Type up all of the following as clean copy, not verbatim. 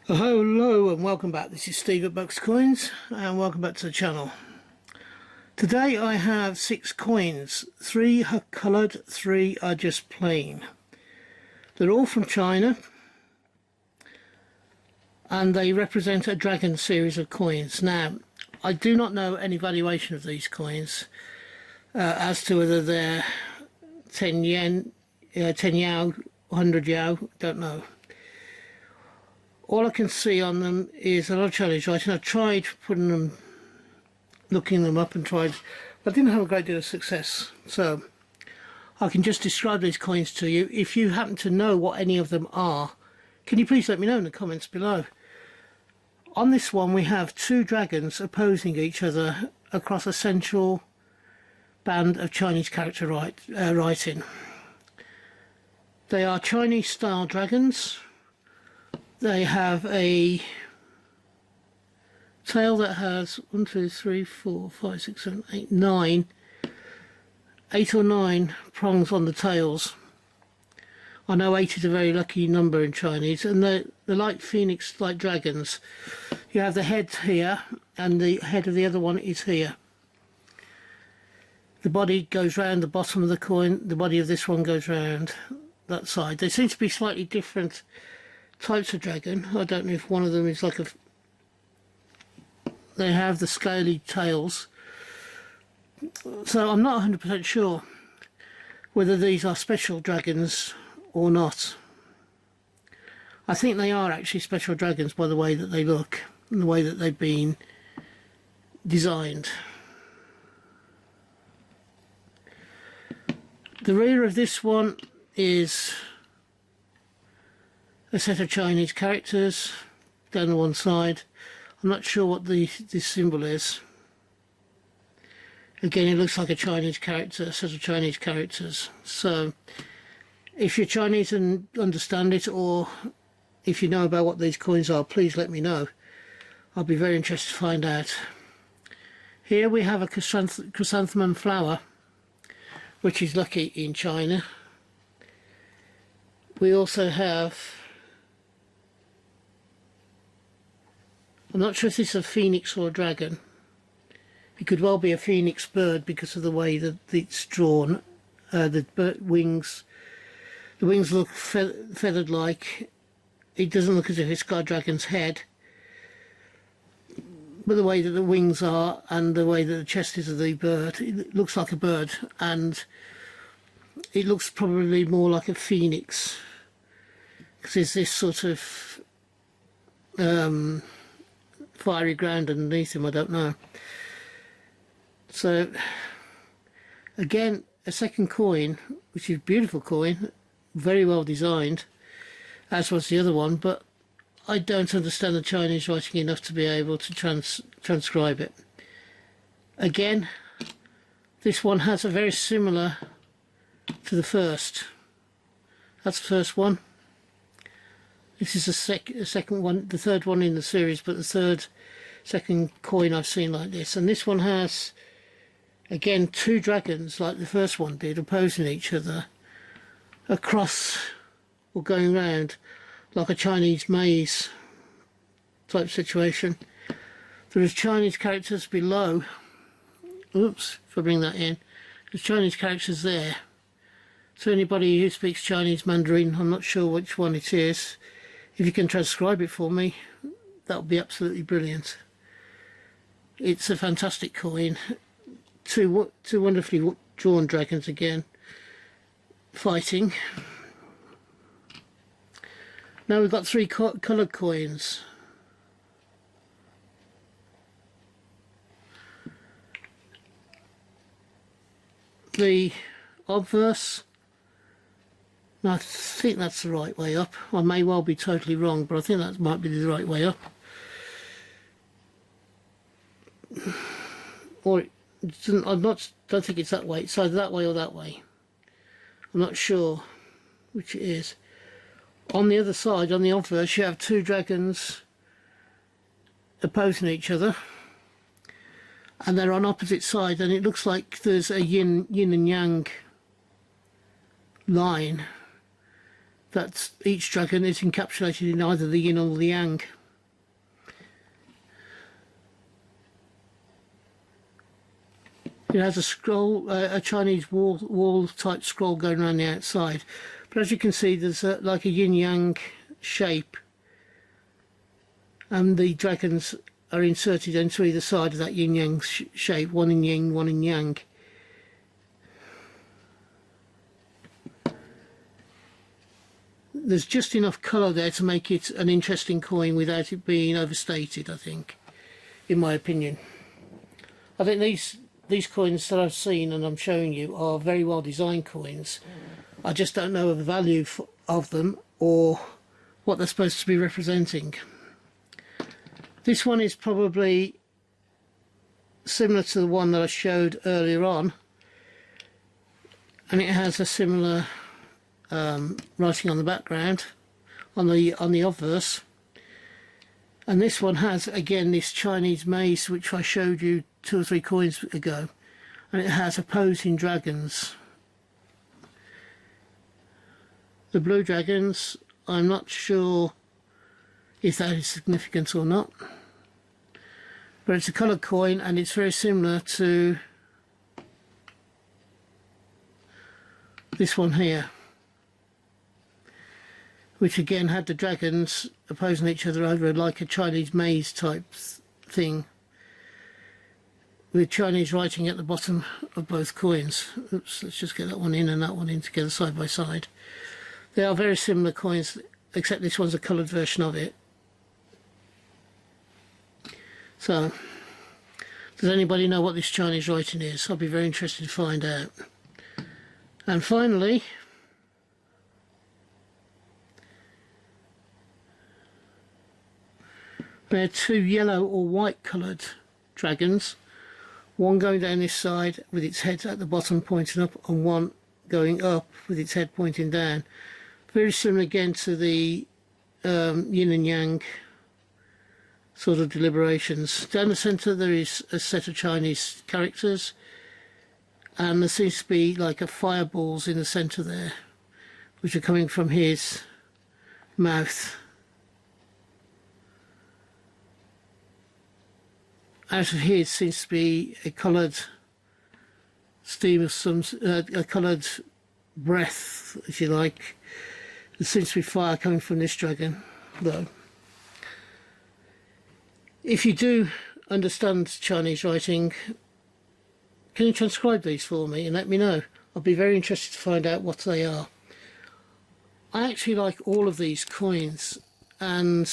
Hello and welcome back. This is Steve at Bucks Coins and welcome back to the channel. Today I have 6 coins. 3 are coloured, 3 are just plain. They're all from China and they represent a dragon series of coins. Now I do not know any valuation of these coins as to whether they're 10 yen, 10 yao, 100 yao, don't know. All I can see on them is a lot of Chinese writing. I tried looking them up and tried, but I didn't have a great deal of success. So I can just describe these coins to you. If you happen to know what any of them are, can you please let me know in the comments below. On this one we have 2 dragons opposing each other across a central band of Chinese character writing. They are Chinese style dragons. They have a tail that has 1, 2, 3, 4, 5, 6, 7, 8, 9, 8 or 9 prongs on the tails. I know 8 is a very lucky number in Chinese, and they're like phoenix, like dragons. You have the head here, and the head of the other one is here. The body goes round the bottom of the coin, the body of this one goes round that side. They seem to be slightly different types of dragon. I don't know if one of them is like they have the scaly tails, so I'm not 100% sure whether these are special dragons or not. I think they are actually special dragons by the way that they look and the way that they've been designed. The rear of this one is a set of Chinese characters down the one side. I'm not sure what this symbol is. Again, it looks like a Chinese character, a set of Chinese characters. So if you're Chinese and understand it, or if you know about what these coins are, please let me know. I'll be very interested to find out. Here we have a chrysanthemum flower, which is lucky in China. We also have, I'm not sure if this is a phoenix or a dragon. It could well be a phoenix bird because of the way that it's drawn. The wings look feathered like. It doesn't look as if it's got a dragon's head. But the way that the wings are and the way that the chest is of the bird, it looks like a bird, and it looks probably more like a phoenix because there's this sort of fiery ground underneath him. I don't know. So again, a second coin, which is a beautiful coin, very well designed, as was the other one, but I don't understand the Chinese writing enough to be able to transcribe it. Again, this one has a very similar to the first. That's the first one. This is the second one, the third one in the series, but the second coin I've seen like this. And this one has, again, 2 dragons like the first one did, opposing each other across or going round like a Chinese maze type situation. There is Chinese characters below. Oops, if I bring that in. There's Chinese characters there. So anybody who speaks Chinese Mandarin, I'm not sure which one it is, if you can transcribe it for me, that would be absolutely brilliant. It's a fantastic coin. Two wonderfully drawn dragons again, fighting. Now we've got 3 coloured coins. The obverse, I think that's the right way up. I may well be totally wrong, but I think that might be the right way up. Or don't think it's that way. It's either that way or that way. I'm not sure which it is. On the other side, on the obverse, you have 2 dragons opposing each other, and they're on opposite sides, and it looks like there's a yin and yang line that each dragon is encapsulated in either the yin or the yang. It has a scroll, a Chinese wall type scroll going around the outside, but as you can see there's like a yin-yang shape, and the dragons are inserted into either side of that yin-yang shape, one in yin, one in yang. There's just enough colour there to make it an interesting coin without it being overstated, I think, in my opinion. I think these coins that I've seen and I'm showing you are very well designed coins. I just don't know the value of them or what they're supposed to be representing. This one is probably similar to the one that I showed earlier on, and it has a similar writing on the background on the obverse, and this one has again this Chinese maze which I showed you 2 or 3 coins ago, and it has opposing dragons. The blue dragons, I'm not sure if that is significant or not, but it's a coloured coin and it's very similar to this one here, which again had the dragons opposing each other over like a Chinese maze type thing, with Chinese writing at the bottom of both coins. Oops, let's just get that one in and that one in together side by side. They are very similar coins, except this one's a coloured version of it. So, does anybody know what this Chinese writing is? I'll be very interested to find out. And finally, there are 2 yellow or white coloured dragons, one going down this side with its head at the bottom pointing up, and one going up with its head pointing down. Very similar again to the yin and yang sort of deliberations. Down the centre there is a set of Chinese characters, and there seems to be like a fireballs in the centre there, which are coming from his mouth. Out of his seems to be a coloured steam of some, a coloured breath, if you like. There seems to be fire coming from this dragon, though. If you do understand Chinese writing, can you transcribe these for me and let me know? I'll be very interested to find out what they are. I actually like all of these coins, and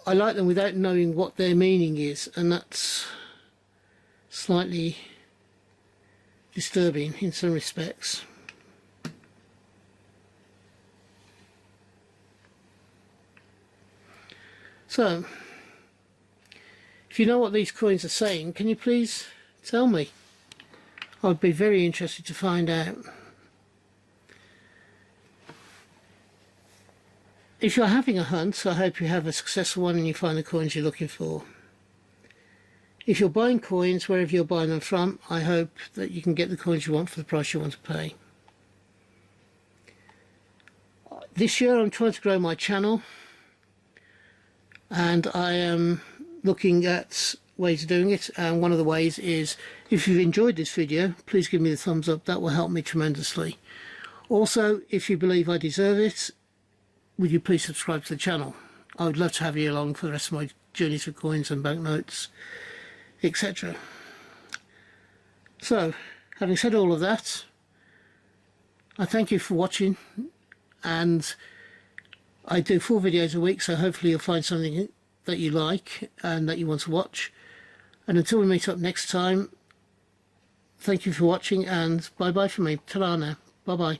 I like them without knowing what their meaning is, and that's slightly disturbing in some respects. So, if you know what these coins are saying, can you please tell me? I'd be very interested to find out. If you're having a hunt, I hope you have a successful one and you find the coins you're looking for. If you're buying coins, wherever you're buying them from, I hope that you can get the coins you want for the price you want to pay. This year I'm trying to grow my channel, and I am looking at ways of doing it, and one of the ways is, if you've enjoyed this video, please give me the thumbs up. That will help me tremendously. Also, if you believe I deserve it, would you please subscribe to the channel? I would love to have you along for the rest of my journey through coins and banknotes, etc. So, having said all of that, I thank you for watching, and I do 4 videos a week, so hopefully you'll find something that you like and that you want to watch. And until we meet up next time, thank you for watching, and bye bye from me. Ta-ra now. Bye bye.